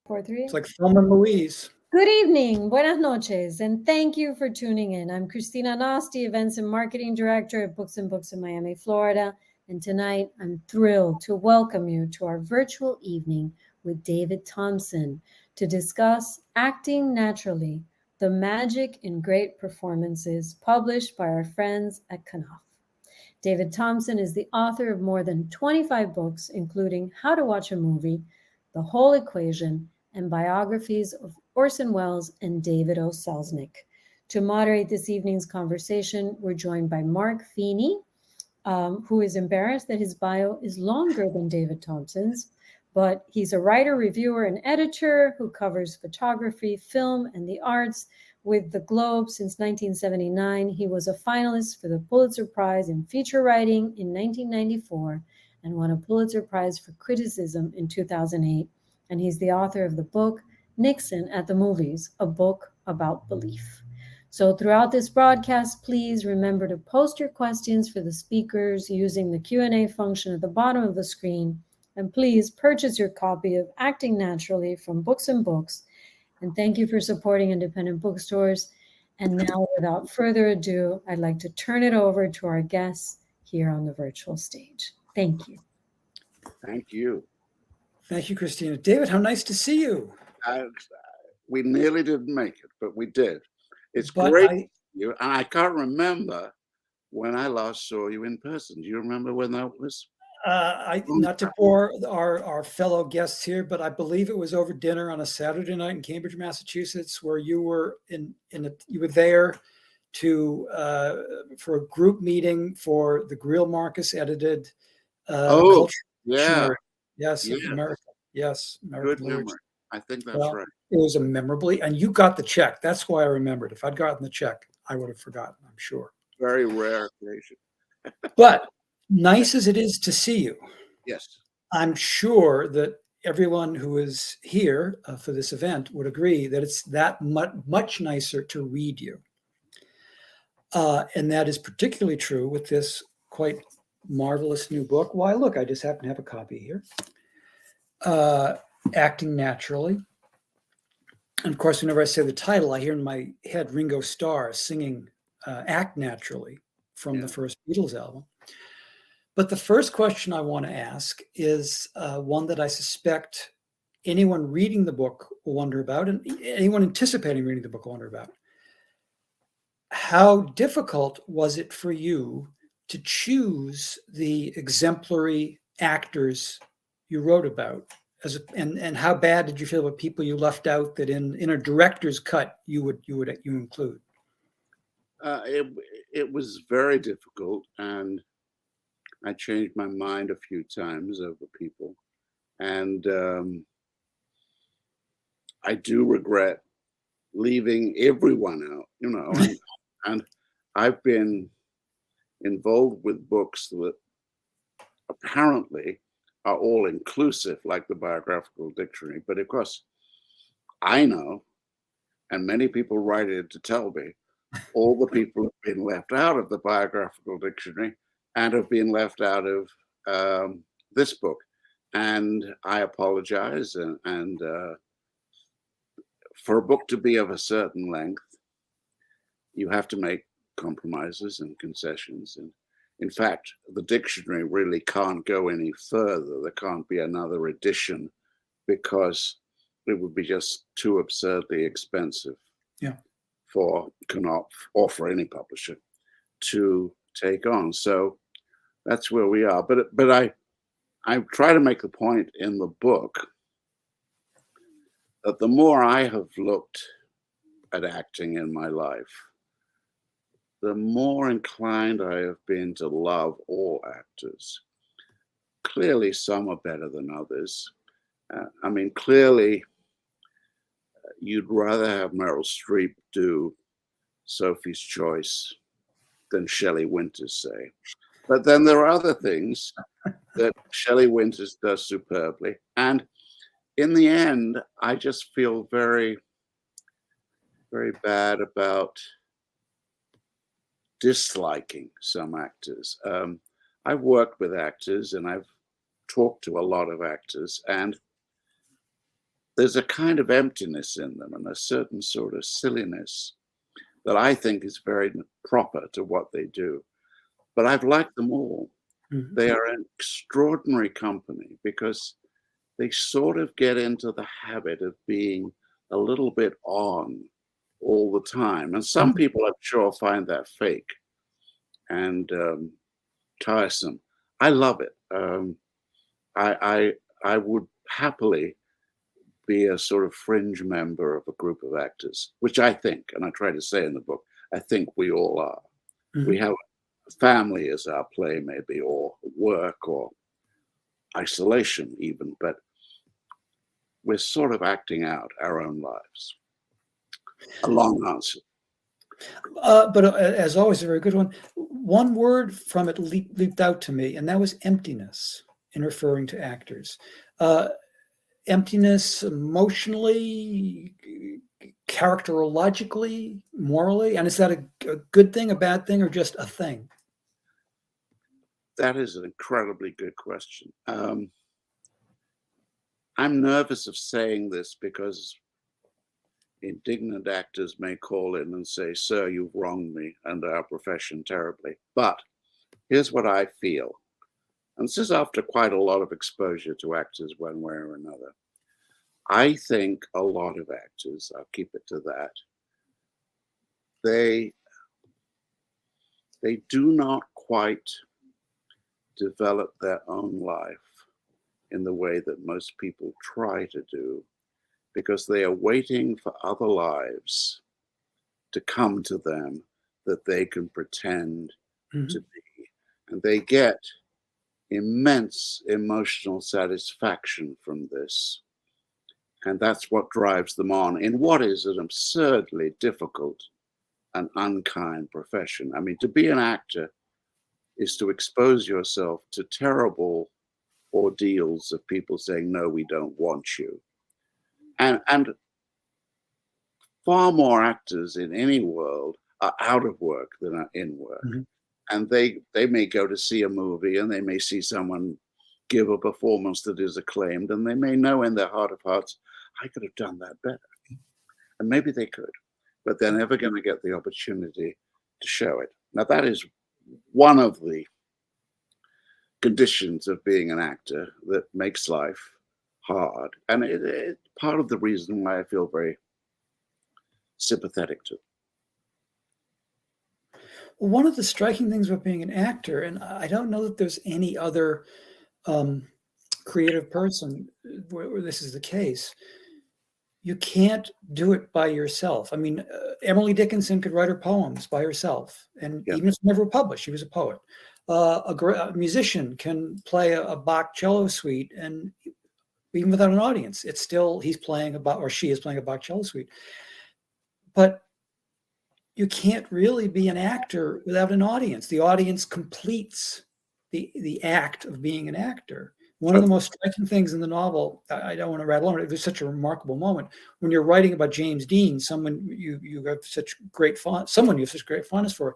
4-3. It's like Thelma and Louise. Good evening, buenas noches, and thank you for tuning in. I'm Christina Nosti, Events and Marketing Director at Books and Books in Miami, Florida. And tonight, I'm thrilled to welcome you to our virtual evening with David Thomson to discuss Acting Naturally, the Magic in Great Performances, published by our friends at Knopf. David Thomson is the author of more than 25 books, including How to Watch a Movie, The Whole Equation, and biographies of Orson Welles and David O. Selznick. To moderate this evening's conversation, we're joined by Mark Feeney, who is embarrassed that his bio is longer than David Thomson's, but he's a writer, reviewer, and editor who covers photography, film, and the arts with the Globe since 1979. He was a finalist for the Pulitzer Prize in Feature Writing in 1994 and won a Pulitzer Prize for Criticism in 2008. And he's the author of the book, Nixon at the Movies, a book about belief. So throughout this broadcast, please remember to post your questions for the speakers using the Q&A function at the bottom of the screen. And please purchase your copy of Acting Naturally from Books and Books. And thank you for supporting independent bookstores. And now, without further ado, I'd like to turn it over to our guests here on the virtual stage. Thank you. Thank you. Thank you, Christina. David, how nice to see you. We nearly didn't make it, but we did. It's great to see you. And I can't remember when I last saw you in person. Do you remember when that was? Not to bore our fellow guests here, but I believe it was over dinner on a Saturday night in Cambridge, Massachusetts, where you were you were there for a group meeting for the Greil Marcus edited Culture Dictionary. Yes, yes. America. Yes, American Good literature. memory. I think that's right. It was a memorably, and you got the check. That's why I remembered. If I'd gotten the check, I would have forgotten, I'm sure. Very rare occasion. But nice as it is to see you, yes, I'm sure that everyone who is here for this event would agree that it's that much nicer to read you. And that is particularly true with this quite marvelous new book. Why, look, I just happen to have a copy here. Acting Naturally. And of course, whenever I say the title, I hear in my head Ringo Starr singing Act Naturally from the first Beatles album. But the first question I want to ask is one that I suspect anyone reading the book will wonder about, and anyone anticipating reading the book will wonder about. How difficult was it for you to choose the exemplary actors you wrote about? And how bad did you feel about people you left out that in a director's cut you include? It was very difficult, and I changed my mind a few times over people, and I do regret leaving everyone out, and I've been involved with books that apparently are all inclusive, like the Biographical Dictionary. But of course, I know, and many people write it to tell me, all the people have been left out of the Biographical Dictionary and have been left out of this book. And I apologize. And for a book to be of a certain length, you have to make compromises and concessions. And in fact, the dictionary really can't go any further. There can't be another edition because it would be just too absurdly expensive for Knopf or for any publisher to take on. So that's where we are. But I try to make the point in the book that the more I have looked at acting in my life, the more inclined I have been to love all actors. Clearly, some are better than others. I mean, clearly, you'd rather have Meryl Streep do Sophie's Choice than Shelley Winters, say. But then there are other things that Shelley Winters does superbly. And in the end, I just feel very, very bad about disliking some actors. I've worked with actors and I've talked to a lot of actors, and there's a kind of emptiness in them and a certain sort of silliness that I think is very proper to what they do. But I've liked them all. Mhm. They are an extraordinary company because they sort of get into the habit of being a little bit on all the time. And some Mhm. people, I'm sure, find that fake and tiresome. I love it. I would happily be a sort of fringe member of a group of actors, which I think, and I try to say in the book, I think we all are. We Mhm. have family as our play, maybe, or work, or isolation, even, but we're sort of acting out our own lives. A long answer. But as always, a very good one. One word from it leaped out to me, and that was emptiness in referring to actors. Emptiness emotionally, characterologically, morally. And is that a good thing, a bad thing, or just a thing? That is an incredibly good question. I'm nervous of saying this because indignant actors may call in and say, "Sir, you've wronged me and our profession terribly." But here's what I feel. And this is after quite a lot of exposure to actors one way or another. I think a lot of actors, I'll keep it to that, they do not quite develop their own life in the way that most people try to do, because they are waiting for other lives to come to them that they can pretend to be. And they get immense emotional satisfaction from this. And that's what drives them on in what is an absurdly difficult and unkind profession. I mean, to be an actor is to expose yourself to terrible ordeals of people saying, "No, we don't want you." And far more actors in any world are out of work than are in work. Mhm. And they may go to see a movie and they may see someone give a performance that is acclaimed, and they may know in their heart of hearts, "I could have done that better." And maybe they could, but they're never going to get the opportunity to show it. Now, that is one of the conditions of being an actor that makes life hard. And it's part of the reason why I feel very sympathetic to them. Well, one of the striking things about being an actor, and I don't know that there's any other creative person where this is the case, you can't do it by yourself. I mean, Emily Dickinson could write her poems by herself, and Yeah. even if never were published, she was a poet. A musician can play a Bach cello suite, and even without an audience, it's still he's playing a Bach, or she is playing a Bach cello suite. But you can't really be an actor without an audience. The audience completes the act of being an actor. One of the most striking things in the novel, I don't want to rattle on it, it was such a remarkable moment when you're writing about James Dean, someone you have such great fondness for.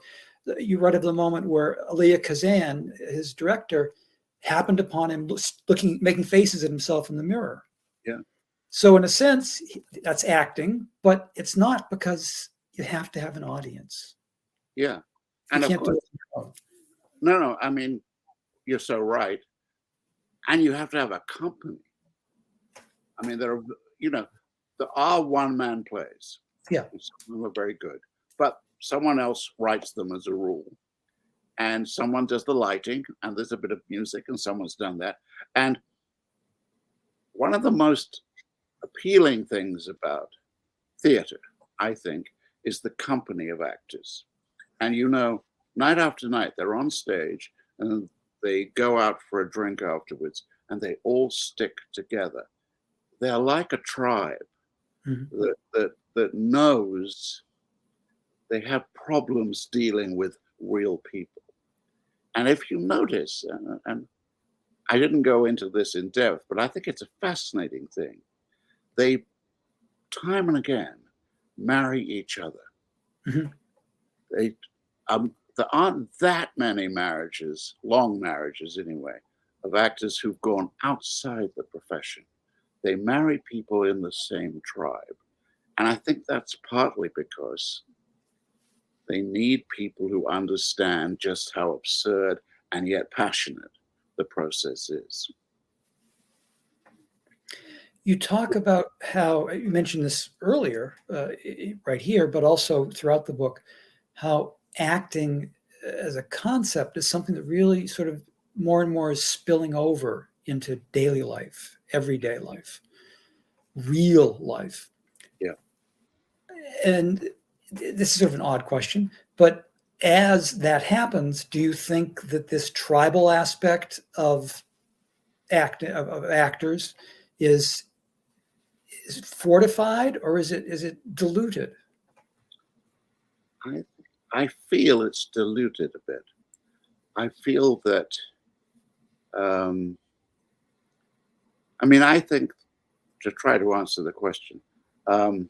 You write of the moment where Elia Kazan, his director, happened upon him making faces at himself in the mirror. Yeah. So in a sense, that's acting, but it's not, because you have to have an audience. Yeah. You And of can't do course, it on your own. no, I mean, you're so right. And you have to have a company. I mean, there are one-man plays. Yeah. Some of them are very good, but someone else writes them as a rule. And someone does the lighting, and there's a bit of music, and someone's done that. And one of the most appealing things about theater, I think, is the company of actors. And night after night, they're on stage and they go out for a drink afterwards, and they all stick together. They're like a tribe that knows they have problems dealing with real people. And if you notice, and I didn't go into this in depth, but I think it's a fascinating thing. They, time and again, marry each other. Mhm. There aren't that many marriages, long marriages anyway, of actors who've gone outside the profession. they marry people in the same tribe. And I think that's partly because they need people who understand just how absurd and yet passionate the process is. You talk about how, you mentioned this earlier, right here, but also throughout the book, how acting as a concept is something that really sort of more and more is spilling over into daily life, everyday life, real life. Yeah. And this is sort of an odd question, but as that happens, do you think that this tribal aspect of actors is fortified, or is it diluted? I feel it's diluted a bit. I feel that, I think, to try to answer the question, I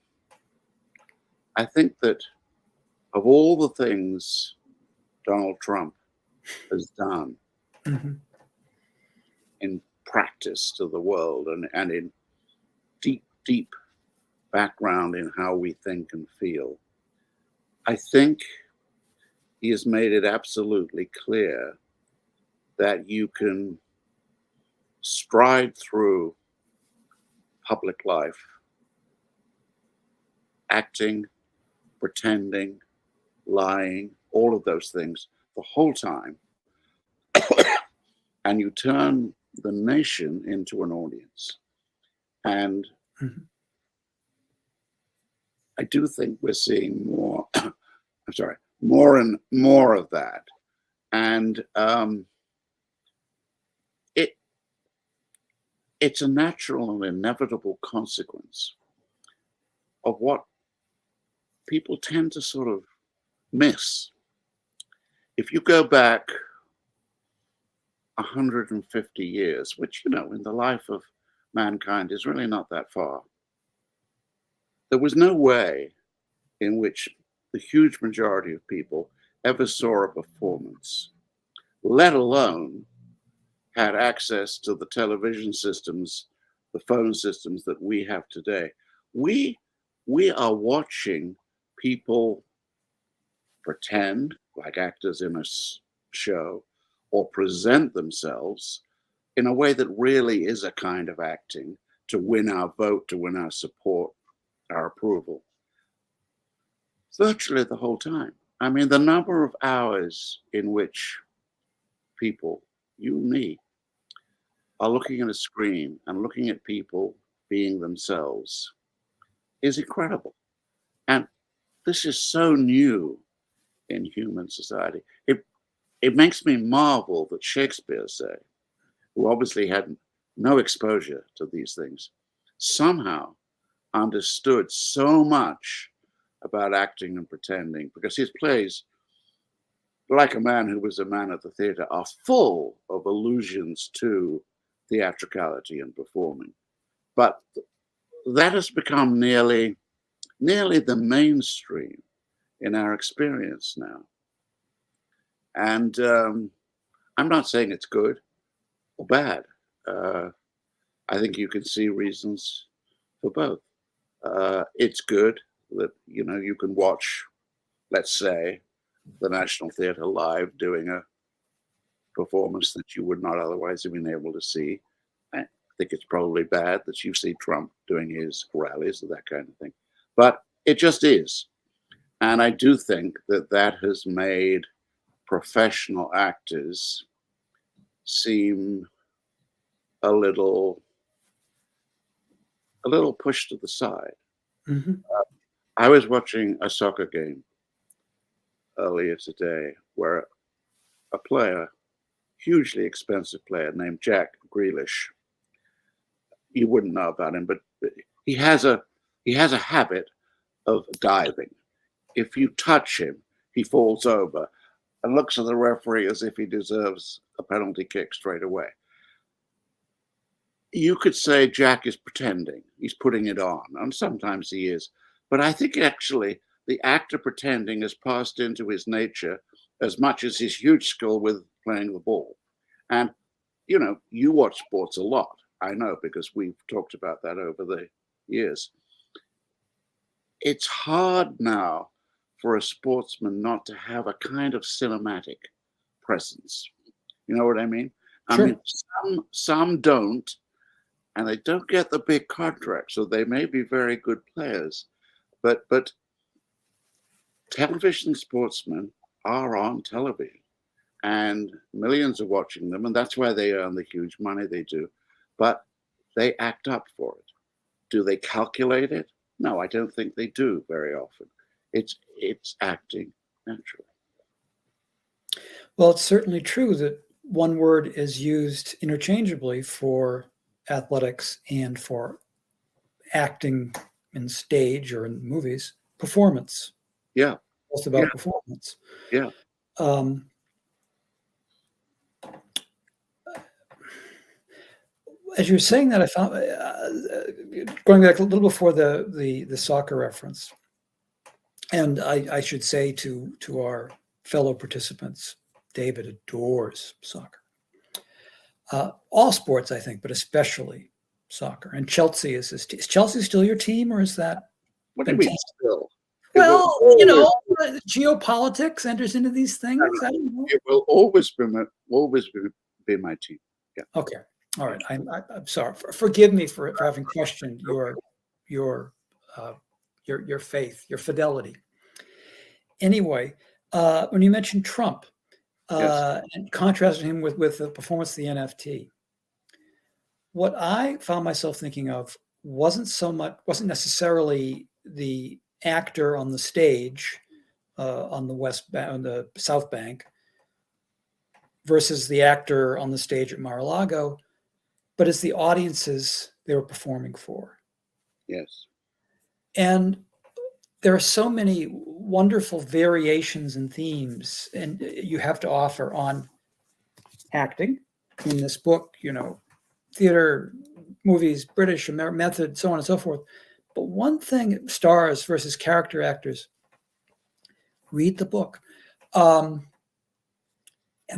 think that of all the things Donald Trump has done Mm-hmm. in practice to the world and in deep background in how we think and feel, I think he has made it absolutely clear that you can stride through public life, acting, pretending, lying, all of those things the whole time, and you turn the nation into an audience. And Mm-hmm. I do think we're seeing more, more and more of that. And it's a natural and inevitable consequence of what people tend to sort of miss. If you go back 150 years, which, in the life of mankind is really not that far, there was no way in which the huge majority of people ever saw a performance, let alone had access to the television systems, the phone systems that we have today. We are watching people pretend like actors in a show or present themselves in a way that really is a kind of acting to win our vote, to win our support, our approval. Virtually the whole time. The number of hours in which people, you and me, are looking at a screen and looking at people being themselves is incredible. And this is so new in human society. It makes me marvel that Shakespeare, say, who obviously had no exposure to these things, somehow understood so much about acting and pretending, because his plays, like A Man Who Was a Man at the Theatre, are full of allusions to theatricality and performing. But that has become nearly the mainstream in our experience now. And I'm not saying it's good or bad. I think you can see reasons for both. It's good that, you can watch, let's say, the National Theatre live doing a performance that you would not otherwise have been able to see. I think it's probably bad that you see Trump doing his rallies or that kind of thing. But it just is. And I do think that has made professional actors seem a little pushed to the side. Mm-hmm. I was watching a soccer game earlier today where a player, hugely expensive player named Jack Grealish, you wouldn't know about him, but he has a habit of diving. If you touch him, he falls over and looks at the referee as if he deserves a penalty kick straight away. You could say Jack is pretending. He's putting it on, and sometimes he is. But I think actually the actor pretending has passed into his nature as much as his huge skill with playing the ball. And, you watch sports a lot. I know because we've talked about that over the years. It's hard now for a sportsman not to have a kind of cinematic presence. You know what I mean? Sure. I mean, some don't, and they don't get the big contracts, so they may be very good players, but television sportsmen are on television, and millions are watching them, and that's why they earn the huge money they do. But they act up for it. Do they calculate it? No, I don't think they do very often. It's acting naturally. Well, it's certainly true that one word is used interchangeably for athletics and for acting in stage or in movies. Performance. Yeah. It's about performance. Yeah. As you were saying that, I found going back a little before the soccer reference, and I should say to our fellow participants, David adores soccer. All sports, I think, but especially soccer. And Chelsea is his team. Is Chelsea still your team, or is that? What do you mean still? Well, geopolitics enters into these things. I don't know. It will always be my team. Yeah. Okay. All right. I'm sorry. Forgive me for having questioned your faith, your fidelity. Anyway, when you mentioned Trump and contrasted him with the performance of the NFT, what I found myself thinking of wasn't necessarily the actor on the stage on the South Bank versus the actor on the stage at Mar-a-Lago, but it's the audiences they were performing for. Yes. And there are so many wonderful variations and themes, and you have to offer on acting in this book, theater, movies, British, American method, so on and so forth. But one thing, stars versus character actors, read the book. And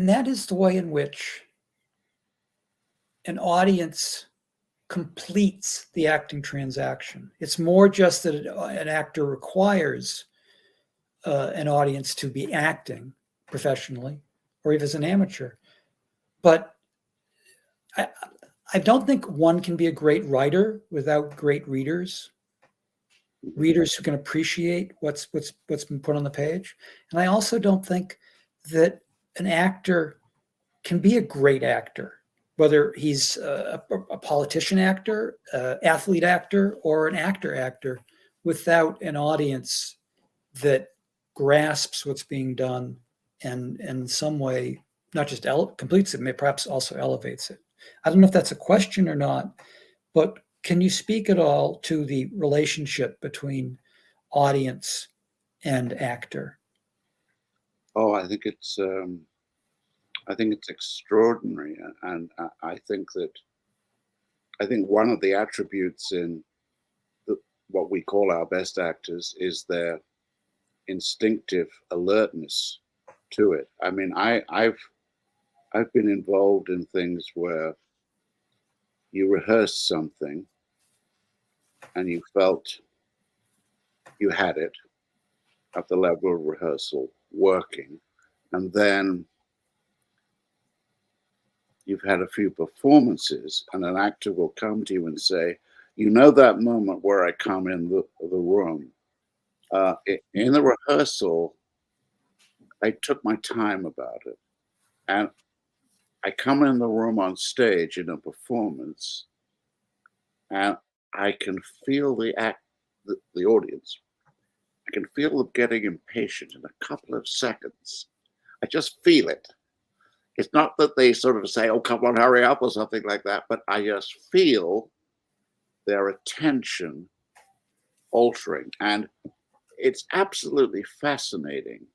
that is the way in which an audience completes the acting transaction. It's more just that an actor requires an audience to be acting professionally, or even as an amateur. But I don't think one can be a great writer without great readers who can appreciate what's been put on the page. And I also don't think that an actor can be a great actor, whether he's a politician actor, athlete actor, or an actor, without an audience that grasps what's being done and in some way not just completes it, perhaps also elevates it. I don't know if that's a question or not, but can you speak at all to the relationship between audience and actor? Oh, I think it's extraordinary, and I think one of the attributes in what we call our best actors is their instinctive alertness to it. I mean, I've been involved in things where you rehearsed something and you felt you had it at the level of rehearsal working, and then you've had a few performances and an actor will come to you and say, that moment where I come in the room, in the rehearsal, I took my time about it. And I come in the room on stage in a performance, and I can feel the audience. I can feel them getting impatient in a couple of seconds. I just feel it. It's not that they sort of say, "Oh, come on, hurry up," or something like that, but I just feel their attention altering. And it's absolutely fascinating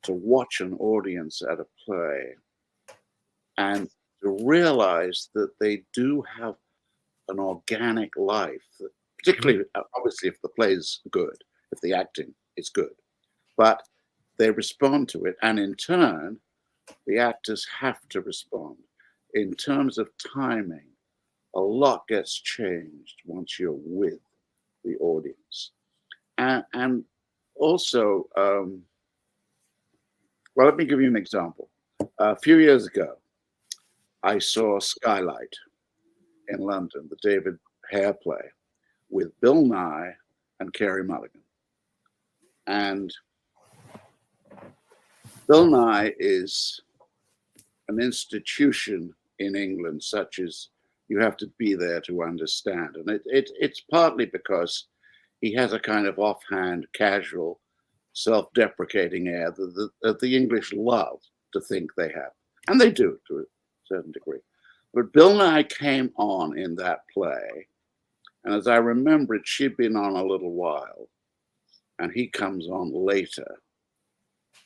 to watch an audience at a play and to realize that they do have an organic life, particularly, obviously, if the play is good, if the acting is good. But they respond to it, and in turn, the actors have to respond. in terms of timing, a lot gets changed once you're with the audience. And also, well, let me give you an example. A few years ago, I saw Skylight in London, the David Hare play, with Bill Nye and Carey Mulligan. And Bill Nye is an institution in England, such as you have to be there to understand. And it's partly because he has a kind of offhand, casual, self-deprecating air that the English love to think they have. And they do to a certain degree. But Bill Nye came on in that play. And as I remember it, she'd been on a little while. And he comes on later.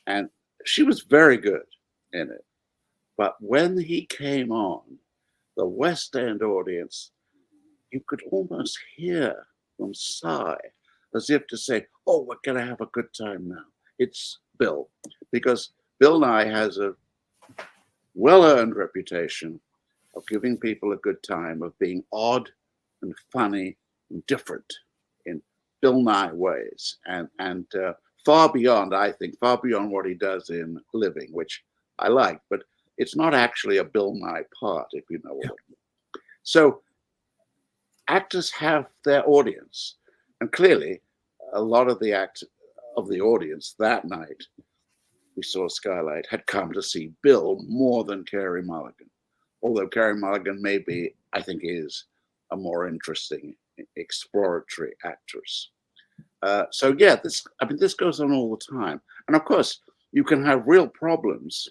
And she was very good in it. But when he came on, the West End audience, you could almost hear them sigh, as if to say, oh, we're going to have a good time now. It's Bill. Because Bill Nye has a well-earned reputation of giving people a good time, of being odd and funny and different in Bill Nye ways. And far beyond, I think, far beyond what he does in Living, which I like, but it's not actually a Bill Nye part, if you know what I mean. So actors have their audience. And clearly, a lot of the audience that night, we saw Skylight, had come to see Bill more than Carey Mulligan. Although Carey Mulligan maybe, I think, is a more interesting exploratory actress. So yeah, this goes on all the time. And of course, you can have real problems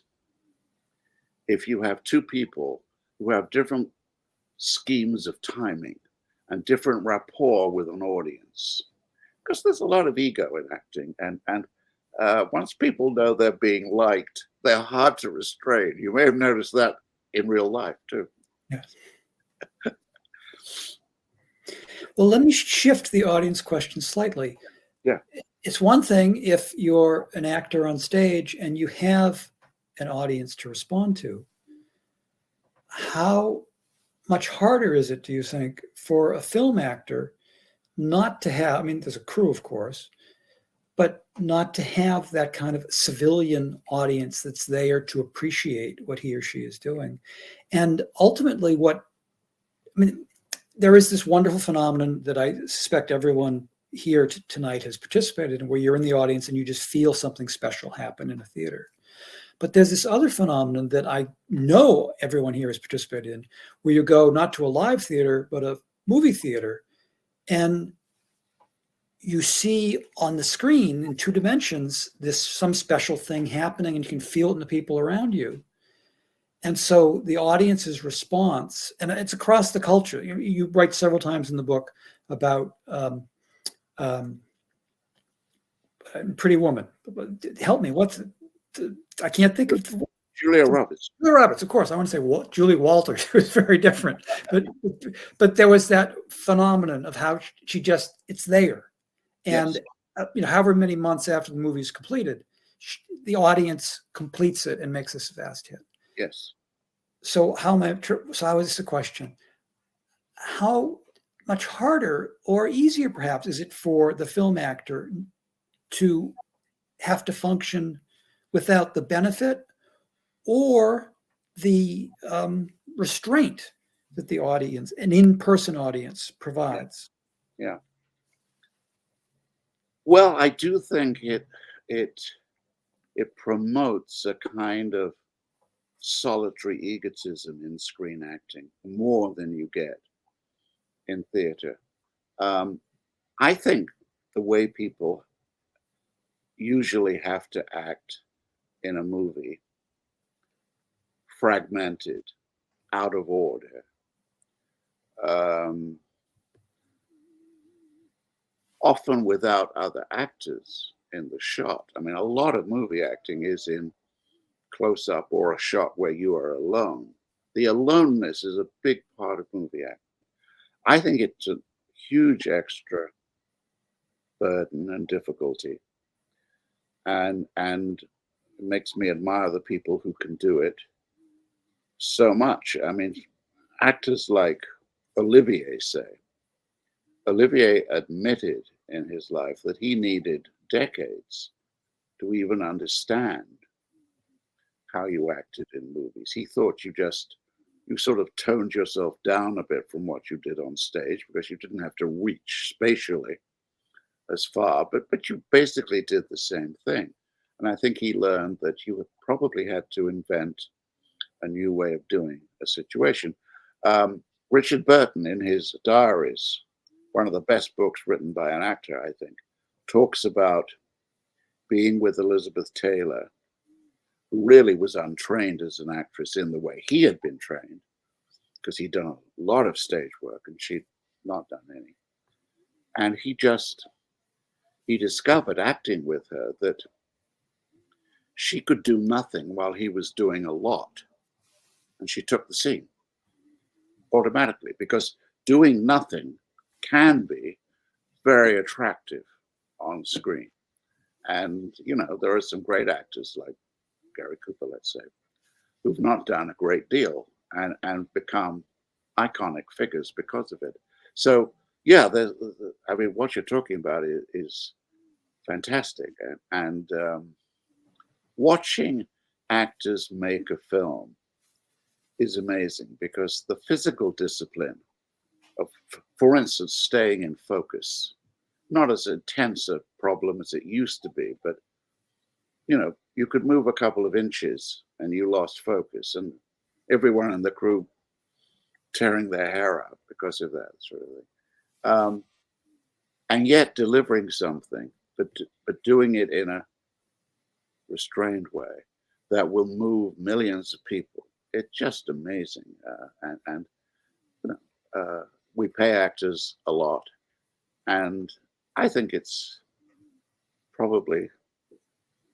if you have two people who have different schemes of timing and different rapport with an audience. Because there's a lot of ego in acting. And once people know they're being liked, they're hard to restrain. You may have noticed that in real life too. Yes. Well, let me shift the audience question slightly. Yeah. It's one thing if you're an actor on stage and you have an audience to respond to. How much harder is it, do you think, for a film actor not to have, I mean, there's a crew, of course, but not to have that kind of civilian audience that's there to appreciate what he or she is doing? And ultimately there is this wonderful phenomenon that I suspect everyone here tonight has participated in, where you're in the audience and you just feel something special happen in a theater. But there's this other phenomenon that I know everyone here has participated in, where you go not to a live theater, but a movie theater, and you see on the screen in two dimensions some special thing happening, and you can feel it in the people around you. And so the audience's response, and it's across the culture. You write several times in the book about Pretty Woman. Help me. I can't think of Julia Roberts. Julia Roberts, of course. I want to say Julie Walters. It was very different, but there was that phenomenon of how it's there, and Yes. However many months after the movie is completed, the audience completes it and makes this a vast hit. Yes. So so is this a question? How much harder or easier, perhaps, is it for the film actor to have to function without the benefit or the restraint that the audience, an in-person audience, provides? Yeah. Well, I do think it promotes a kind of solitary egotism in screen acting more than you get in theater. I think the way people usually have to act in a movie, fragmented, out of order, often without other actors in the shot. I mean, a lot of movie acting is in close up or a shot where you are alone. The aloneness is a big part of movie acting. I think it's a huge extra burden and difficulty, and it makes me admire the people who can do it. so much. I mean, actors like Olivier Olivier admitted in his life that he needed decades to even understand how you acted in movies. He thought you sort of toned yourself down a bit from what you did on stage because you didn't have to reach spatially as far, but you basically did the same thing. And I think he learned that you probably had to invent a new way of doing a situation. Richard Burton, in his diaries, one of the best books written by an actor, I think, talks about being with Elizabeth Taylor, who really was untrained as an actress in the way he had been trained, because he'd done a lot of stage work and she'd not done any. And he discovered acting with her that she could do nothing while he was doing a lot. And she took the scene automatically, because doing nothing can be very attractive on screen. And, you know, there are some great actors like Gary Cooper, let's say, who've not done a great deal and become iconic figures because of it. So, yeah, I mean, what you're talking about is fantastic. And watching actors make a film is amazing, because the physical discipline of, for instance, staying in focus, not as intense a problem as it used to be, but, you know, you could move a couple of inches and you lost focus, and everyone in the crew tearing their hair out because of that sort of thing. And yet delivering something, but doing it in a restrained way that will move millions of people. It's just amazing. And you know, we pay actors a lot, and I think it's probably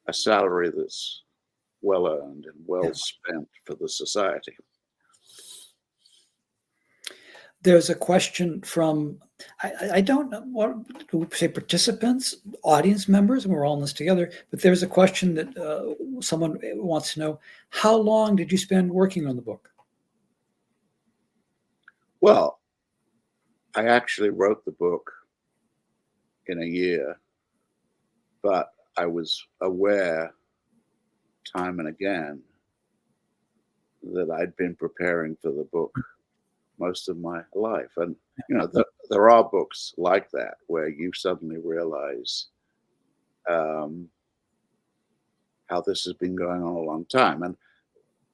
a salary that's well earned and well spent for the society. There's a question from, I don't know what to say, participants, audience members, and we're all in this together, but there's a question that someone wants to know, how long did you spend working on the book? Well, I actually wrote the book in a year, but I was aware time and again that I'd been preparing for the book most of my life. And, you know, there are books like that where you suddenly realize how this has been going on a long time. And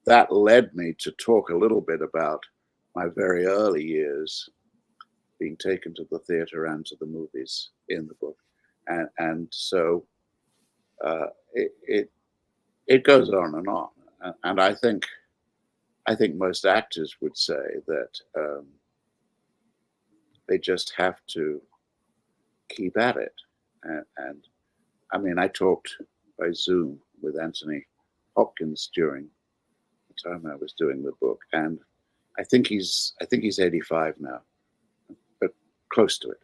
that led me to talk a little bit about my very early years being taken to the theater and to the movies in the book. And so it goes on and on. And I think most actors would say that they just have to keep at it. And I mean, I talked by Zoom with Anthony Hopkins during the time I was doing the book, and I think he's 85 now, but close to it,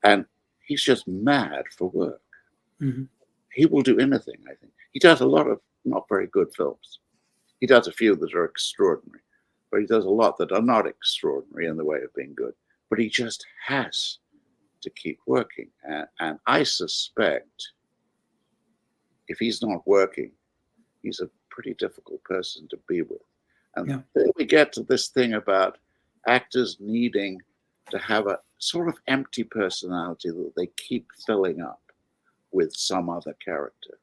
and he's just mad for work. Mm-hmm. He will do anything. I think he does a lot of not very good films. He does a few that are extraordinary, but he does a lot that are not extraordinary in the way of being good. But he just has to keep working. And I suspect if he's not working, he's a pretty difficult person to be with. And then we get to this thing about actors needing to have a sort of empty personality that they keep filling up with some other character.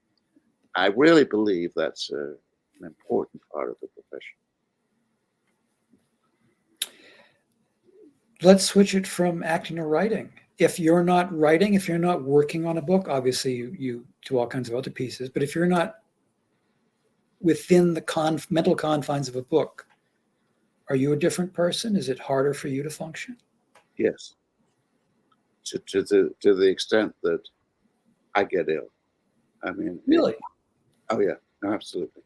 I really believe that's an important part of the profession. Let's switch it from acting to writing. If you're not writing, if you're not working on a book, obviously you do all kinds of other pieces, but if you're not within the mental confines of a book, are you a different person? Is it harder for you to function? Yes. To the extent that I get ill. I mean, really? Oh yeah, absolutely.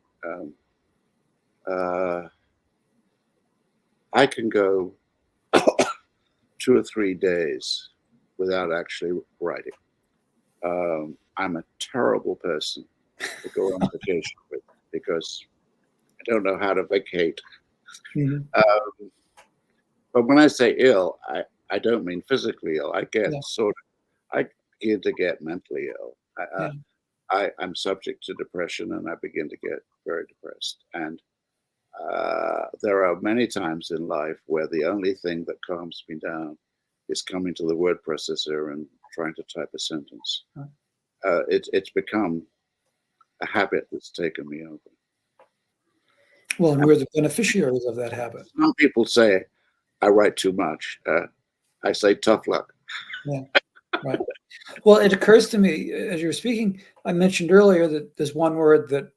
I can go 2 or 3 days without actually writing. I'm a terrible person to go on vacation with, because I don't know how to vacate. Mhm. But when I say ill, I don't mean physically ill. I get Yeah. I begin to get mentally ill. Yeah. I'm subject to depression, and I begin to get very depressed. And there are many times in life where the only thing that calms me down is coming to the word processor and trying to type a sentence. It's become a habit that's taken me over. Well, and we're the beneficiaries of that habit. Some people say I write too much. I say tough luck. Yeah, right. Well, it occurs to me as you were speaking, I mentioned earlier that there's one word that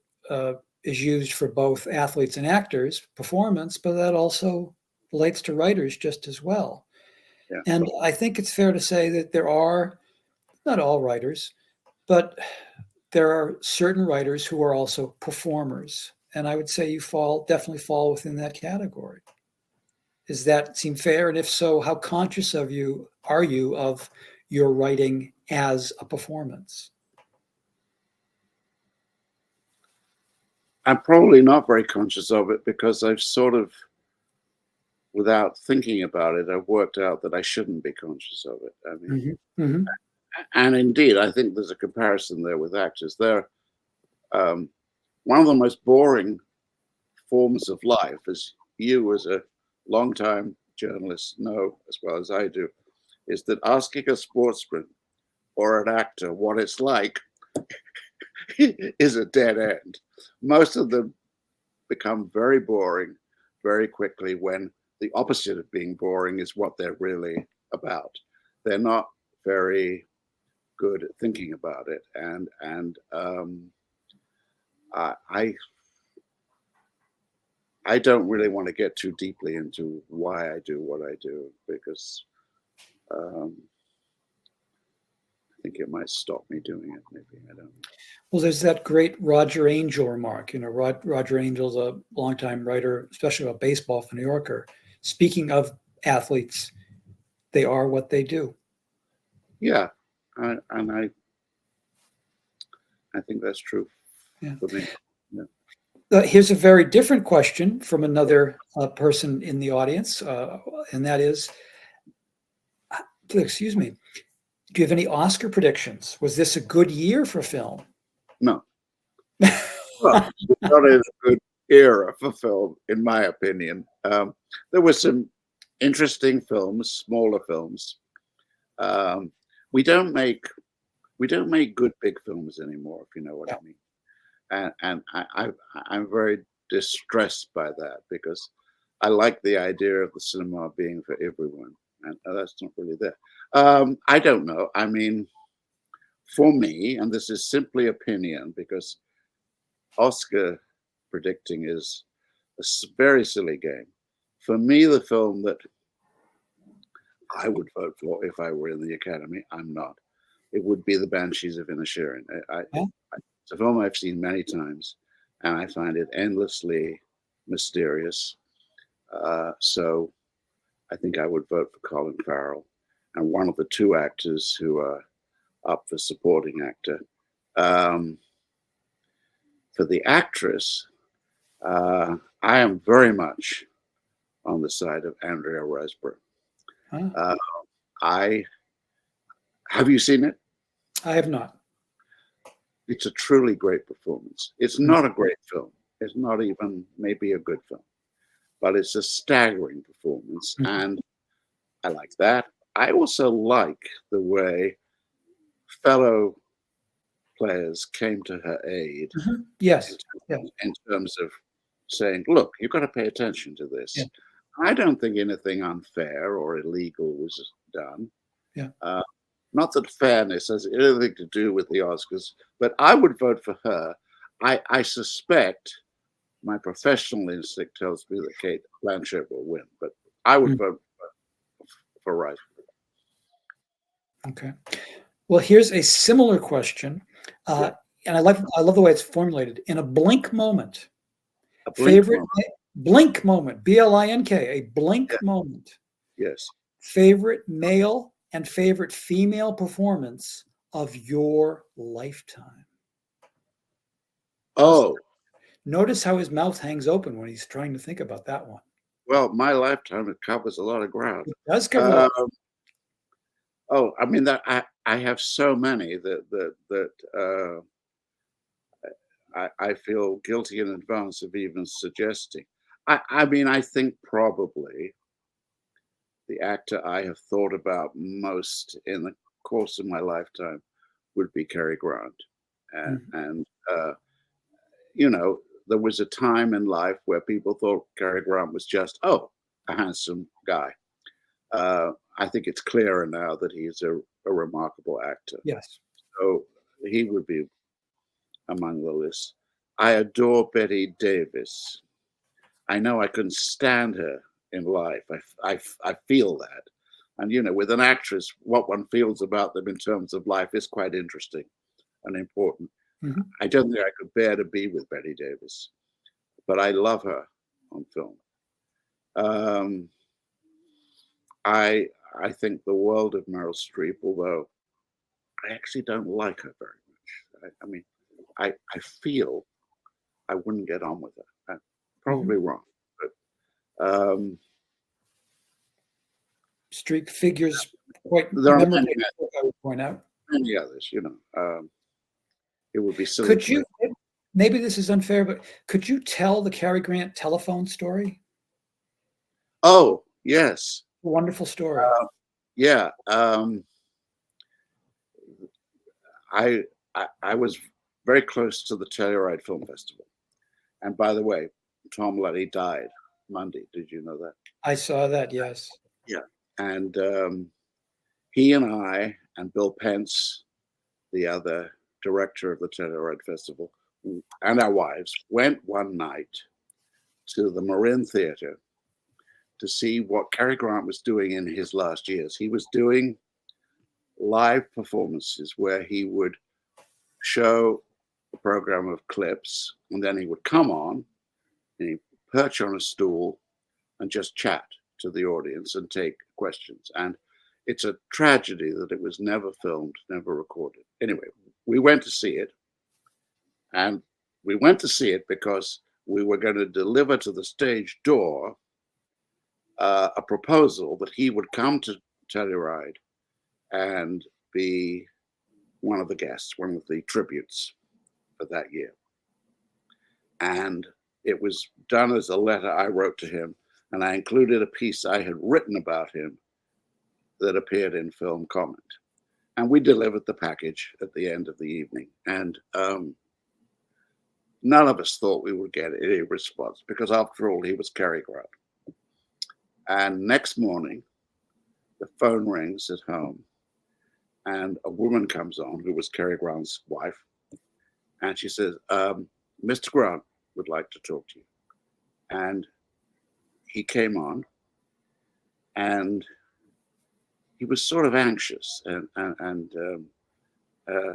is used for both athletes and actors, performance, but that also relates to writers just as well. Yeah. And I think it's fair to say that there are, not all writers, but there are certain writers who are also performers. And I would say you definitely fall within that category. Does that seem fair? And if so, how conscious are you of your writing as a performance? I'm probably not very conscious of it because I've sort of, without thinking about it, I've worked out that I shouldn't be conscious of it. I mean, and indeed, I think there's a comparison there with actors. They're one of the most boring forms of life, as you as a longtime journalist know as well as I do, is that asking a sportsman or an actor what it's like is a dead end. Most of them become very boring very quickly when the opposite of being boring is what they're really about. They're not very good at thinking about it, and I don't really want to get too deeply into why I do what I do because I think it might stop me doing it. Maybe I don't know. Well, there's that great Roger Angell remark. You know, Roger Angell's a longtime writer, especially about baseball for New Yorker. Speaking of athletes, they are what they do. Yeah, and I think that's true for me. Yeah. Here's a very different question from another person in the audience, and that is, excuse me, do you have any Oscar predictions? Was this a good year for film? No. Well, it's not a good era for film, in my opinion. There were some interesting films, smaller films. We don't make good big films anymore, if you know what I mean. And I'm very distressed by that because I like the idea of the cinema being for everyone, and that's not really there. I don't know. I mean, for me, and this is simply opinion because Oscar predicting is a very silly game. For me, the film that I would vote for if I were in the Academy, I'm not. It would be The Banshees of Inisherin. It's a film I've seen many times, and I find it endlessly mysterious. So I think I would vote for Colin Farrell and one of the two actors who are up for supporting actor. For the actress, I am very much on the side of Andrea Riseborough. Have you seen it? I have not. It's a truly great performance. It's not a great film. It's not even maybe a good film, but it's a staggering performance, and I like that. I also like the way fellow players came to her aid. Yes. In terms of saying, look, you've got to pay attention to this. Yeah. I don't think anything unfair or illegal was done. Yeah. Not that fairness has anything to do with the Oscars, but I would vote for her. I suspect my professional instinct tells me that Kate Blanchett will win, but I would vote for Rice. Okay. Well, here's a similar question, and I love the way it's formulated. In a blink moment, blink moment, BLINK, a blink moment. Yes. Favorite male and favorite female performance of your lifetime. Oh, Notice how his mouth hangs open when he's trying to think about that one. Well, my lifetime, it covers a lot of ground. It does cover a lot. Oh, I mean, that I have so many that I feel guilty in advance of even suggesting. I mean, I think probably the actor I have thought about most in the course of my lifetime would be Cary Grant. And you know, there was a time in life where people thought Cary Grant was just, a handsome guy. I think it's clearer now that he's a remarkable actor. Yes. So he would be among the list. I adore Betty Davis. I know I couldn't stand her in life. I feel that. And, you know, with an actress, what one feels about them in terms of life is quite interesting and important. Mm-hmm. I don't think I could bear to be with Betty Davis, but I love her on film. I think the world of Meryl Streep, although I actually don't like her very much. I mean, I feel I wouldn't get on with her. I'm probably wrong, but Streep figures quite there are memorably, I would point out. many others, you know. It would be silly. Could you, maybe this is unfair, but could you tell the Cary Grant telephone story? Oh, yes. A wonderful story. Yeah. I was very close to the Telluride Film Festival. And by the way, Tom Letty died Monday. Did you know that? I saw that, yes. Yeah. And he and I and Bill Pence, the other director of the Telluride Festival, and our wives went one night to the Marin Theater to see what Cary Grant was doing in his last years. He was doing live performances where he would show a program of clips, and then he would come on and he'd perch on a stool and just chat to the audience and take questions. And it's a tragedy that it was never filmed, never recorded. Anyway, we went to see it, and we went to see it because we were going to deliver to the stage door a proposal that he would come to Telluride and be one of the guests, one of the tributes for that year. And it was done as a letter I wrote to him, and I included a piece I had written about him that appeared in Film Comment. And we delivered the package at the end of the evening. And none of us thought we would get any response because, after all, he was Cary Grant. And next morning, the phone rings at home, and a woman comes on who was Cary Grant's wife. And she says, Mr. Grant would like to talk to you. And he came on, and he was sort of anxious. And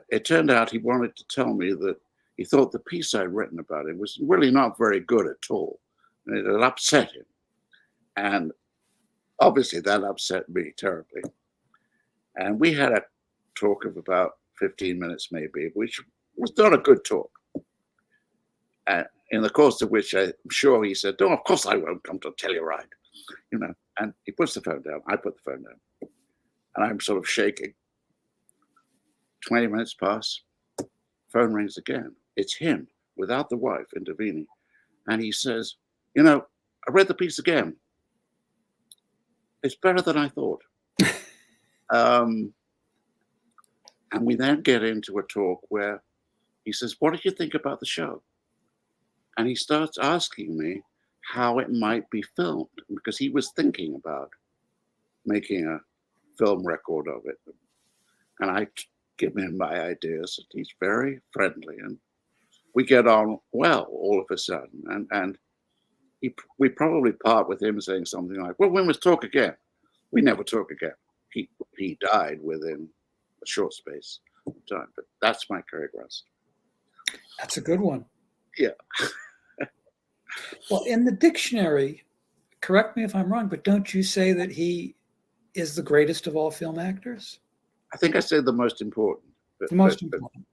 it turned out he wanted to tell me that he thought the piece I'd written about him was really not very good at all. And it had upset him. And obviously that upset me terribly. And we had a talk of about 15 minutes maybe, which was not a good talk. In the course of which I'm sure he said, "Oh, of course I won't come to Telluride," you know. And he puts the phone down. I put the phone down, and I'm sort of shaking. 20 minutes pass. Phone rings again. It's him without the wife intervening, and he says, "You know, I read the piece again. It's better than I thought." And we then get into a talk where he says, "What did you think about the show?" And he starts asking me how it might be filmed, because he was thinking about making a film record of it. And I give him my ideas, and he's very friendly, and we get on well all of a sudden. And we probably part with him saying something like, "Well, when we talk again?" We never talk again. He died within a short space of time, but that's my Cary Grant. That's a good one. Yeah. Well, in the dictionary, correct me if I'm wrong, but don't you say that he is the greatest of all film actors? I think I said the most important. The most important.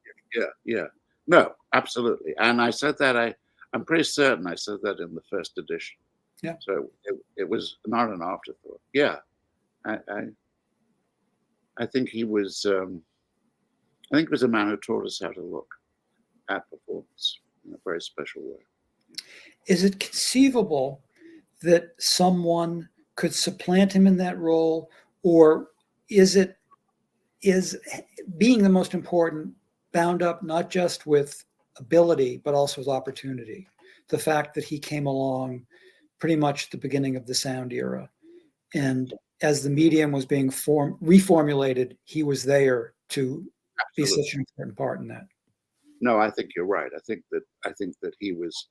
Yeah. No, absolutely. And I said that I'm pretty certain I said that in the first edition. Yeah. So it was not an afterthought. Yeah, I think he was. I think he was a man who taught us how to look at performance in a very special way. Is it conceivable that someone could supplant him in that role, or is being the most important bound up not just with ability but also with opportunity? The fact that he came along pretty much at the beginning of the sound era, and as the medium was being reformulated, he was there to be such an important part in that. No, I think you're right. I think that he was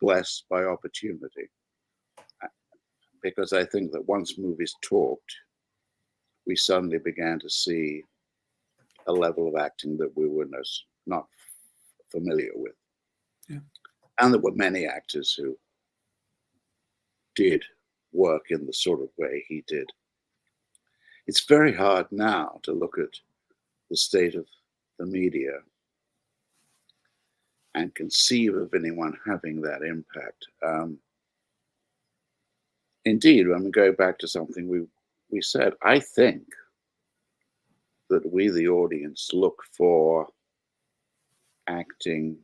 blessed by opportunity, because I think that once movies talked, we suddenly began to see a level of acting that we were not familiar with. Yeah. And there were many actors who did work in the sort of way he did. It's very hard now to look at the state of the media and conceive of anyone having that impact. Indeed, when we go back to something we said, I think that we, the audience, look for acting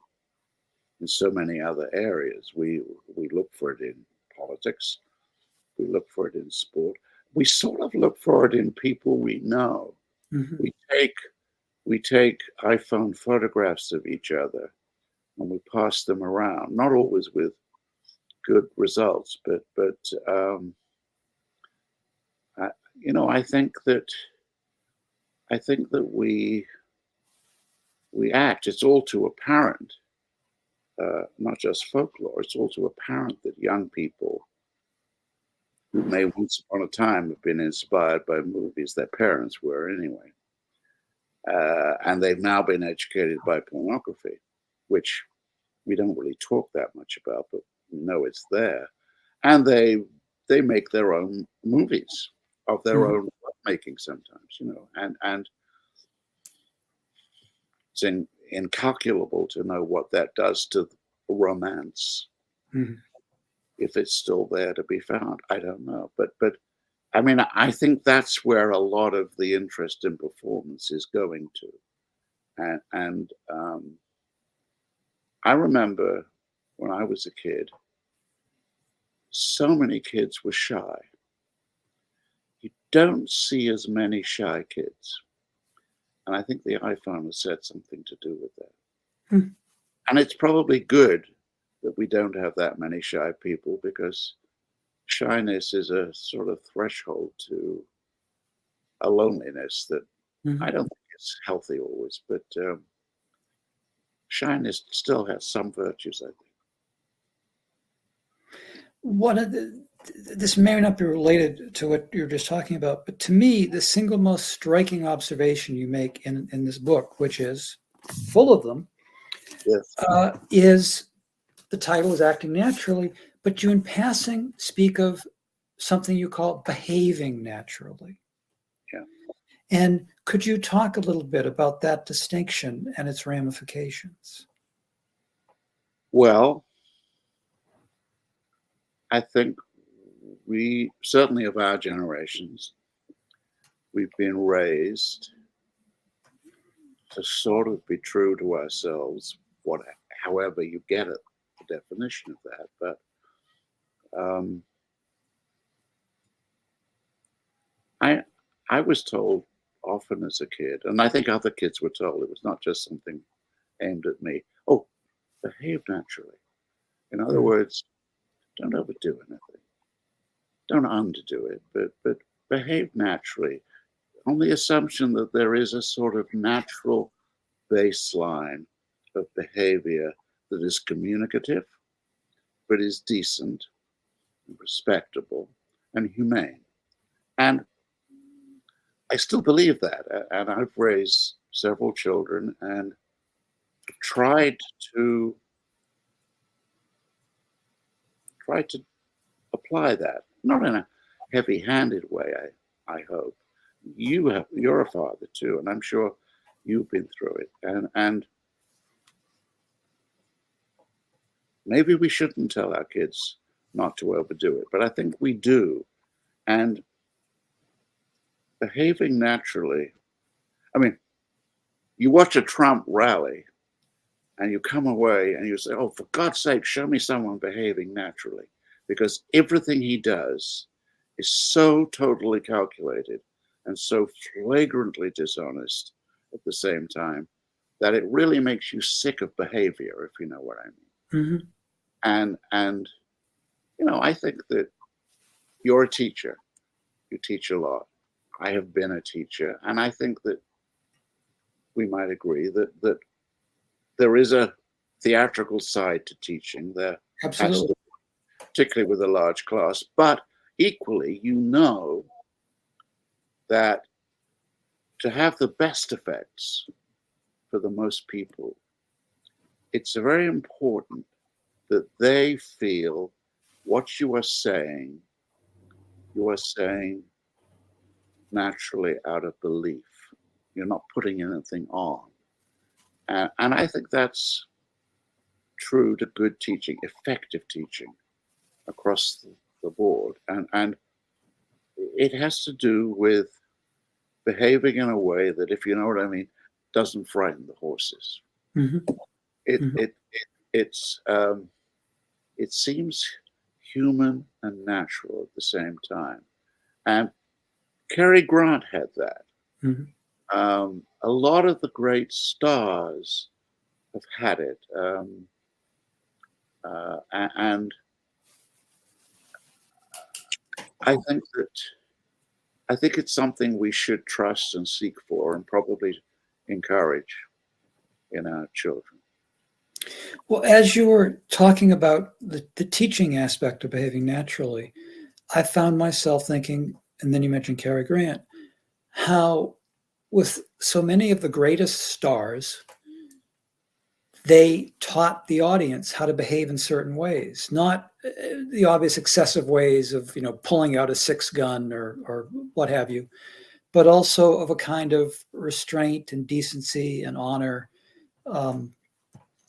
in so many other areas. We look for it in politics. We look for it in sport. We sort of look for it in people we know. Mm-hmm. We take iPhone photographs of each other and we pass them around, not always with good results, but I think that we act. It's all too apparent, not just folklore. It's all too apparent that young people who may once upon a time have been inspired by movies, their parents were anyway, and they've now been educated by pornography, which we don't really talk that much about, but we know it's there. And they make their own movies of their own making sometimes, and it's incalculable to know what that does to romance. Mm-hmm. If it's still there to be found, I don't know. But I mean, I think that's where a lot of the interest in performance is going to. And I remember when I was a kid, so many kids were shy. You don't see as many shy kids. And I think the iPhone has had something to do with that. Hmm. And it's probably good that we don't have that many shy people, because shyness is a sort of threshold to a loneliness that I don't think is healthy always, but shyness still has some virtues, I think. This may not be related to what you're just talking about, but to me, the single most striking observation you make in this book, which is full of them, yes, is the title is Acting Naturally, but you in passing speak of something you call behaving naturally. Yeah. And could you talk a little bit about that distinction and its ramifications? Well, I think we, certainly of our generations, we've been raised to sort of be true to ourselves, however you get it, the definition of that. But I was told often as a kid, and I think other kids were told, it was not just something aimed at me, oh, behave naturally. In other words, don't overdo anything. Don't underdo it, but behave naturally, on the assumption that there is a sort of natural baseline of behavior that is communicative, but is decent, respectable, and humane. And I still believe that. And I've raised several children and tried to apply that, not in a heavy-handed way, I hope. You're a father too, and I'm sure you've been through it. And maybe we shouldn't tell our kids not to overdo it, but I think we do. And behaving naturally, I mean, you watch a Trump rally and you come away and you say, oh, for God's sake, show me someone behaving naturally. Because everything he does is so totally calculated and so flagrantly dishonest at the same time that it really makes you sick of behavior, if you know what I mean. Mm-hmm. And you know, I think that you're a teacher. You teach a lot. I have been a teacher, and I think that we might agree that there is a theatrical side to teaching. There Absolutely. has to, particularly with a large class, but equally, you know that to have the best effects for the most people, it's very important that they feel what you are saying naturally out of belief. You're not putting anything on. And I think that's true to good teaching, effective teaching across the board. And it has to do with behaving in a way that, if you know what I mean, doesn't frighten the horses. Mm-hmm. It seems human and natural at the same time. And Cary Grant had that. Mm-hmm. A lot of the great stars have had it. And I think it's something we should trust and seek for and probably encourage in our children. Well, as you were talking about the teaching aspect of behaving naturally, I found myself thinking, and then you mentioned Cary Grant, how with so many of the greatest stars, they taught the audience how to behave in certain ways, not the obvious excessive ways of, pulling out a 6-gun or what have you, but also of a kind of restraint and decency and honor.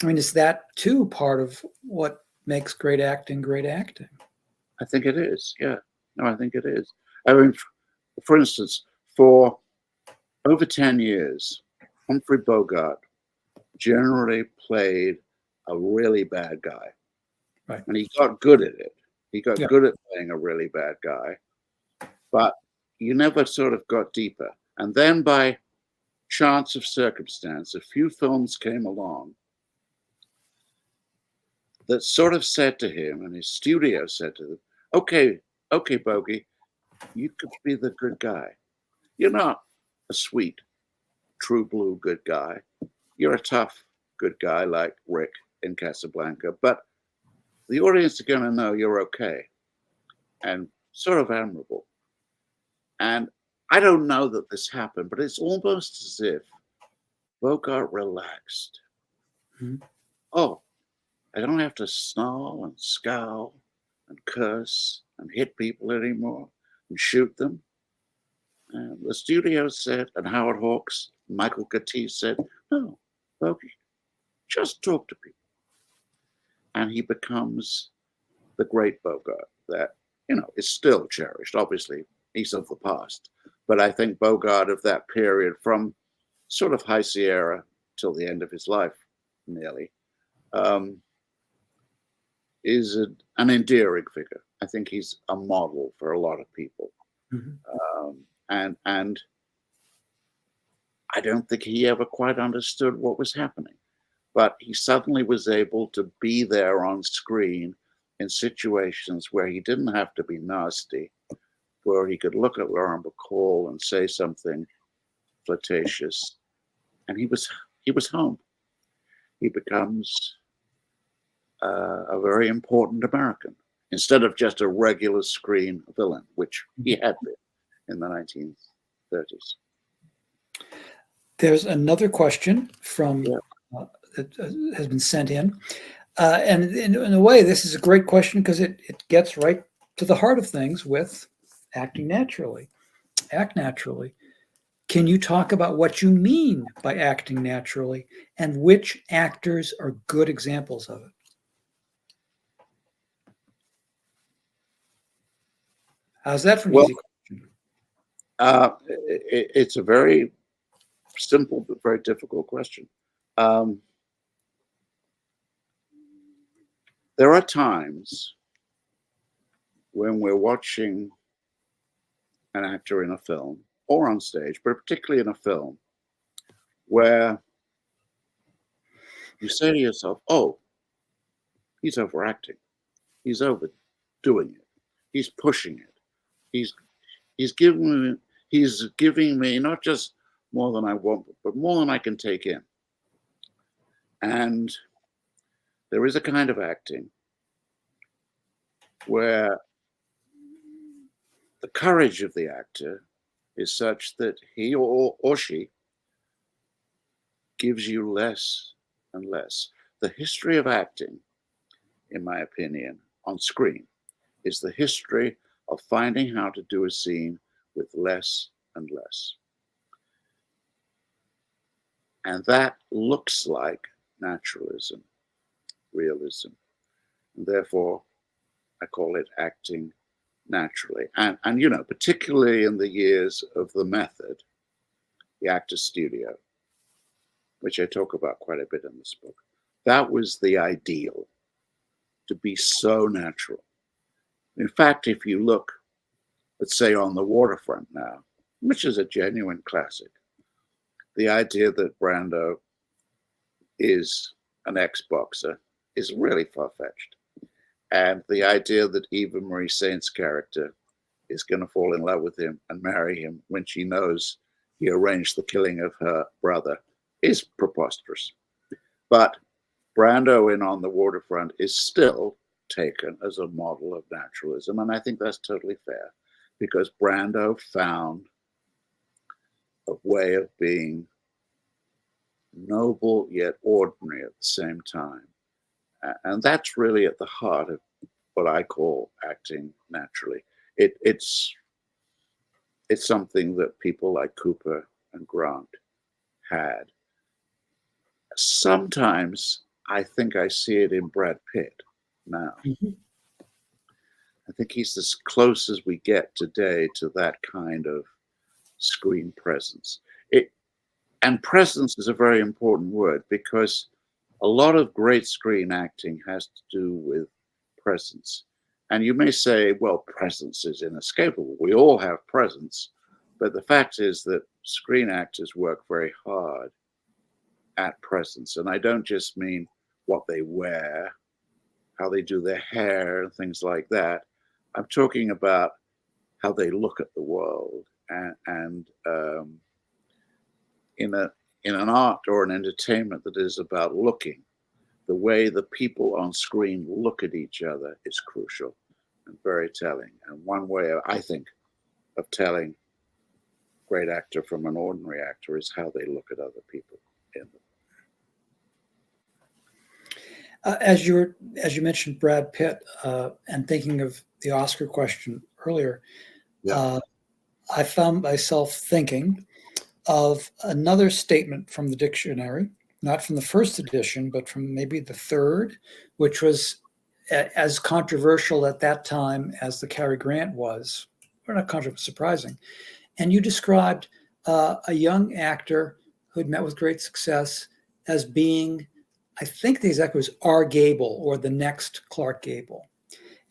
Is that too part of what makes great acting great acting? I think it is. Yeah. No, I think it is. I mean, for instance, for over 10 years, Humphrey Bogart generally played a really bad guy. Right. And he got good at it. He got Yeah. good at playing a really bad guy, but you never sort of got deeper. And then by chance of circumstance, a few films came along that sort of said to him, and his studio said to him, okay, Bogey, you could be the good guy. You're not a sweet, true blue good guy. You're a tough good guy like Rick in Casablanca, but the audience are going to know you're okay and sort of admirable. And I don't know that this happened, but it's almost as if Bogart relaxed. Mm-hmm. Oh, I don't have to snarl and scowl and curse and hit people anymore and shoot them. And the studio said, and Howard Hawks, Michael Curtiz said, no, Bogey, just talk to people. And he becomes the great Bogart that, is still cherished. Obviously, he's of the past. But I think Bogart of that period, from sort of High Sierra till the end of his life, nearly, is an endearing figure. I think he's a model for a lot of people. Mm-hmm. And I don't think he ever quite understood what was happening. But he suddenly was able to be there on screen in situations where he didn't have to be nasty, where he could look at Lauren Bacall and say something flirtatious, and he was home. He becomes a very important American instead of just a regular screen villain, which he had been in the 1930s. There's another question from that has been sent in. And in a way, this is a great question because it gets right to the heart of things with acting naturally. Act naturally. Can you talk about what you mean by acting naturally and which actors are good examples of it? How's that for an Well, easy question? It's a very simple but very difficult question. There are times when we're watching an actor in a film or on stage, but particularly in a film, where you say to yourself, oh, he's overacting. He's overdoing it. He's pushing it. He's giving me not just more than I want, but more than I can take in. And there is a kind of acting where the courage of the actor is such that he or she gives you less and less. The history of acting, in my opinion, on screen is the history of finding how to do a scene with less and less. And that looks like naturalism, realism. And therefore, I call it acting naturally. And particularly in the years of the method, the actor's studio, which I talk about quite a bit in this book, that was the ideal, to be so natural. In fact, if you look, let's say, on The Waterfront now, which is a genuine classic, the idea that Brando is an ex-boxer is really far-fetched. And the idea that Eva Marie Saint's character is going to fall in love with him and marry him when she knows he arranged the killing of her brother is preposterous. But Brando in On the Waterfront is still taken as a model of naturalism. And I think that's totally fair, because Brando found a way of being noble yet ordinary at the same time. And that's really at the heart of what I call acting naturally. It's something that people like Cooper and Grant had. Sometimes I think I see it in Brad Pitt now. Mm-hmm. I think he's as close as we get today to that kind of screen presence. And presence is a very important word, because a lot of great screen acting has to do with presence. And you may say, well, presence is inescapable. We all have presence. But the fact is that screen actors work very hard at presence. And I don't just mean what they wear, how they do their hair, and things like that. I'm talking about how they look at the world. And in an art or an entertainment that is about looking, the way the people on screen look at each other is crucial and very telling. And one way, I think, of telling a great actor from an ordinary actor is how they look at other people in them. As you mentioned Brad Pitt, and thinking of the Oscar question earlier, I found myself thinking of another statement from the dictionary, not from the first edition, but from maybe the third, which was as controversial at that time as the Cary Grant was, or not controversial, surprising. And you described a young actor who had met with great success as being, I think the exact was R. Gable, or the next Clark Gable.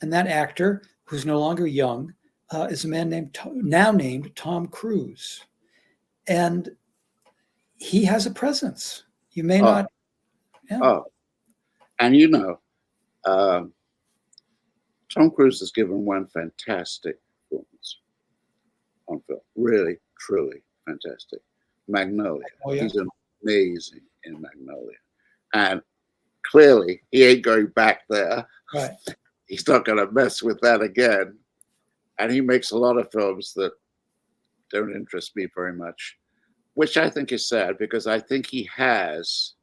And that actor, who's no longer young, is a man now named Tom Cruise. And he has a presence. You may not. Yeah. Oh, and Tom Cruise has given one fantastic performance on film. Really, truly fantastic. Magnolia. Oh, yeah. He's amazing in Magnolia. And clearly, he ain't going back there. Right. He's not going to mess with that again. And he makes a lot of films that don't interest me very much, which I think is sad, because I think he has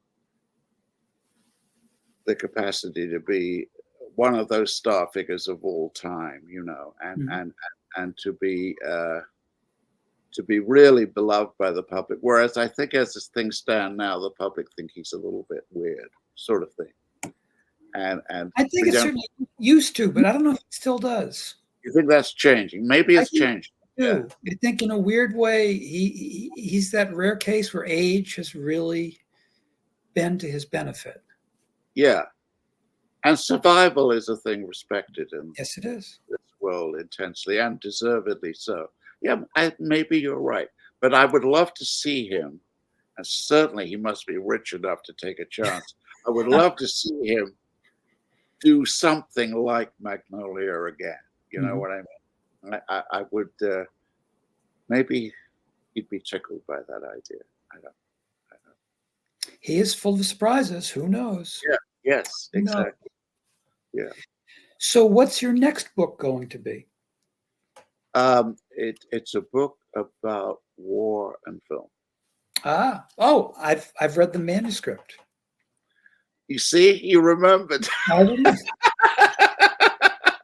the capacity to be one of those star figures of all time, and to be really beloved by the public. Whereas I think, as things stand now, the public think he's a little bit weird, sort of thing. And I think it certainly used to, but I don't know if it still does. You think that's changing? Maybe it's changing. Yeah. I think in a weird way, he's that rare case where age has really been to his benefit. Yeah. And survival is a thing respected in Yes, it is. this world intensely, and deservedly so. Yeah, maybe you're right. But I would love to see him, and certainly he must be rich enough to take a chance. I would love to see him do something like Magnolia again. You know what I mean? I would, maybe he'd be tickled by that idea. I don't. He is full of surprises. Who knows? Yeah. Yes, exactly. Yeah. So what's your next book going to be? It's a book about war and film. I've read the manuscript. You see, you remembered. I didn't.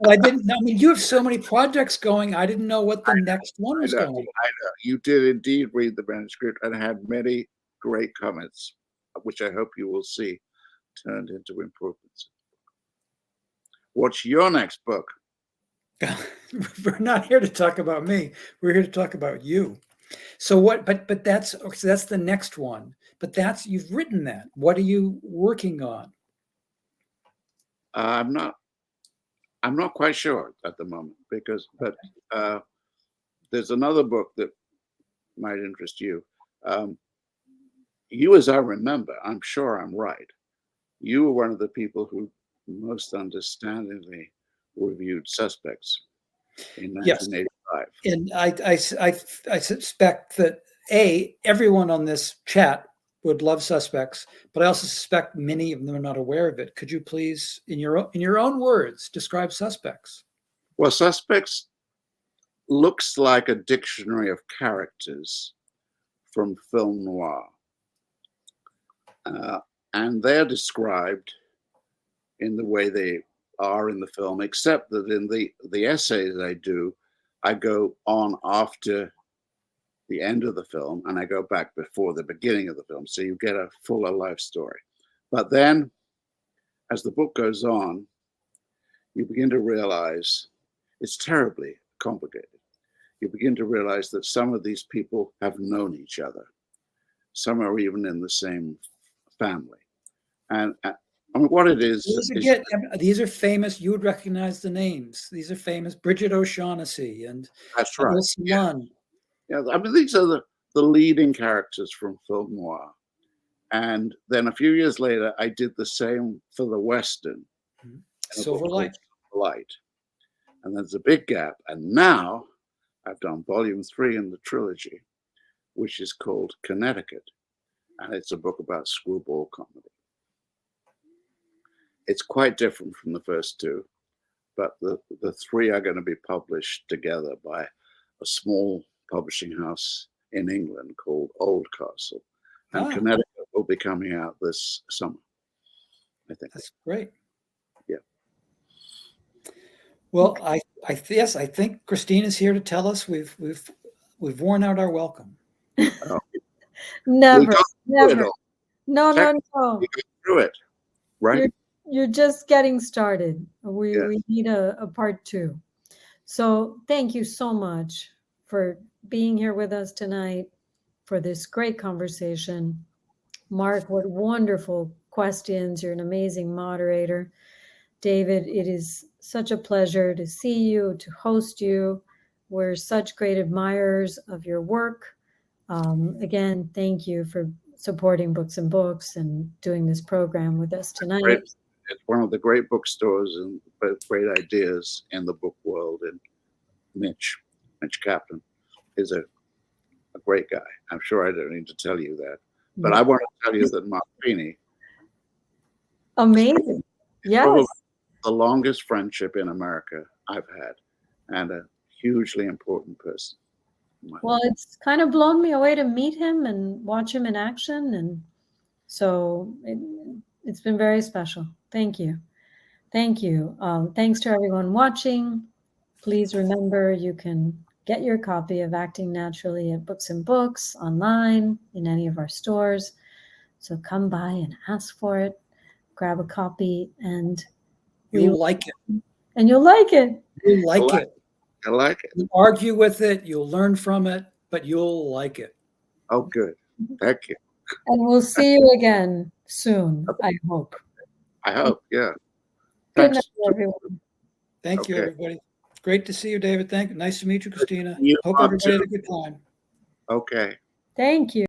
Well, I didn't. I mean, you have so many projects going. I didn't know what the next one was going. I know. You did indeed read the manuscript and had many great comments, which I hope you will see turned into improvements. What's your next book? We're not here to talk about me. We're here to talk about you. So what? But that's the next one. But you've written that. What are you working on? I'm not quite sure at the moment but there's another book that might interest you. You, as I remember, I'm sure I'm right. You were one of the people who most understandingly reviewed Suspects in 1985. And I suspect that everyone on this chat would love Suspects, but I also suspect many of them are not aware of it. Could you please, in your own words, describe Suspects? Well, Suspects looks like a dictionary of characters from film noir. And they're described in the way they are in the film, except that in the essays I do, I go on after the end of the film and I go back before the beginning of the film. So you get a fuller life story. But then as the book goes on, you begin to realize it's terribly complicated. You begin to realize that some of these people have known each other. Some are even in the same family. And I mean, what it is, these are famous. You would recognize the names. These are famous. Bridget O'Shaughnessy and that's right. Yeah. Yeah, I mean, these are the leading characters from film noir. And then a few years later, I did the same for the Western. Silverlight. And there's a big gap. And now I've done volume 3 in the trilogy, which is called Connecticut. And it's a book about screwball comedy. It's quite different from the first 2, but the 3 are going to be published together by a small publishing house in England called Oldcastle. And Connecticut will be coming out this summer, I think. That's great. Yeah. Well, I think Christine is here to tell us we've worn out our welcome. Oh. Never. No. We go through it, right? You're just getting started. We need a part 2. So thank you so much for being here with us tonight for this great conversation. Mark, what wonderful questions. You're an amazing moderator. David, it is such a pleasure to see you, to host you. We're such great admirers of your work. Again, thank you for supporting Books and Books and doing this program with us tonight. It's one of the great bookstores and great ideas in the book world. And Mitch Kaplan is a great guy. I'm sure I don't need to tell you that. But I want to tell you that Mark Feeney. Amazing. Yes. Probably the longest friendship in America I've had, and a hugely important person. Well, it's kind of blown me away to meet him and watch him in action. And so it's been very special. Thank you. Thank you. Thanks to everyone watching. Please remember you can get your copy of Acting Naturally at Books and Books online in any of our stores. So come by and ask for it, grab a copy, and you'll like it. And you'll like it. You'll like it. I like it. You argue with it, you'll learn from it, but you'll like it. Oh, good. Thank you. And we'll see you again soon, I hope. I hope, yeah. Good Thanks. night, everyone. Thank you, Okay. everybody. Great to see you, David. Nice to meet you, Christina. You Hope are everybody had too. a good time. Okay. Thank you.